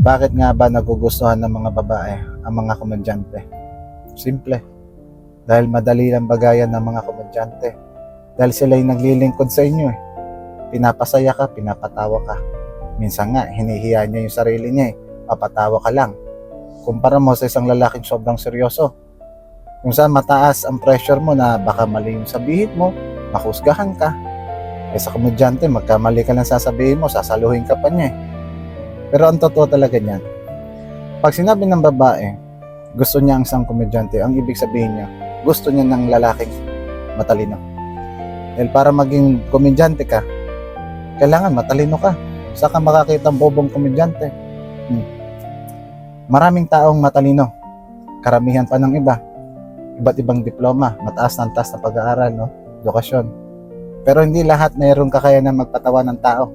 Bakit nga ba nagugustuhan ng mga babae ang mga komedyante? Simple. Dahil madali lang bagayan ng mga komedyante. Dahil sila yung naglilingkod sa inyo eh. Pinapasaya ka, pinapatawa ka. Minsan nga, hinihiya niya yung sarili niya eh. Papatawa ka lang. Kumpara mo sa isang lalaking sobrang seryoso. Kung saan mataas ang pressure mo na baka mali yung sabihin mo, mahusgahan ka. Eh sa komedyante, magkamali ka lang sasabihin mo, sasaluhin ka pa niya eh. Pero ang totoo talaga niyan, pag sinabi ng babae, gusto niya ang isang komedyante, ang ibig sabihin niya, gusto niya ng lalaking matalino. Dahil para maging komedyante ka, kailangan matalino ka. Saka makakita ang bobong komedyante. Maraming taong matalino, karamihan pa ng iba, iba't ibang diploma, mataas na pag-aaral, no? Edukasyon. Pero hindi lahat mayroong kakayanan magpatawa ng tao.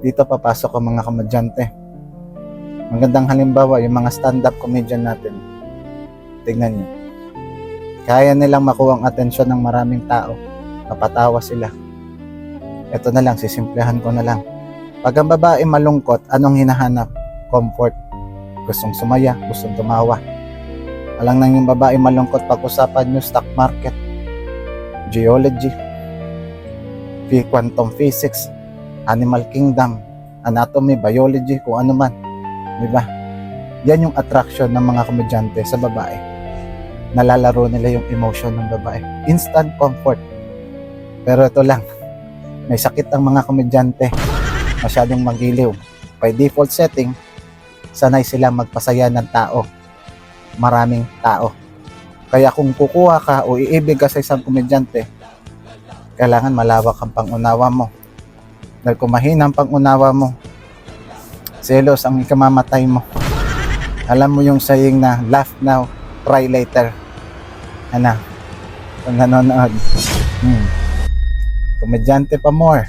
Dito papasok ang mga komedyante. Magandang halimbawa, yung mga stand-up comedian natin. Tingnan nyo. Kaya nilang makuha ang atensyon ng maraming tao. Mapatawa sila. Ito na lang, sisimplehan ko na lang. Pag ang babae malungkot, anong hinahanap? Comfort. Gustong sumaya, gustong tumawa. Alang nang yung babae malungkot, pag-usapan nyo stock market, geology, quantum physics, animal kingdom, anatomy, biology, kung ano man. Diba? Yan yung attraction ng mga komedyante sa babae. Nalalaro nila yung emotion ng babae. Instant comfort. Pero ito lang, may sakit ang mga komedyante. Masyadong magiliw. By default setting, sanay sila magpasaya ng tao. Maraming tao. Kaya kung kukuha ka o iibig ka sa isang komedyante, kailangan malawak ang pangunawa mo. Dahil kung mahina ang pangunawa mo, selos ang ikamamatay mo. Alam mo yung saying na laugh now, cry later. Ano? Kung nanonood. Komedyante pa more.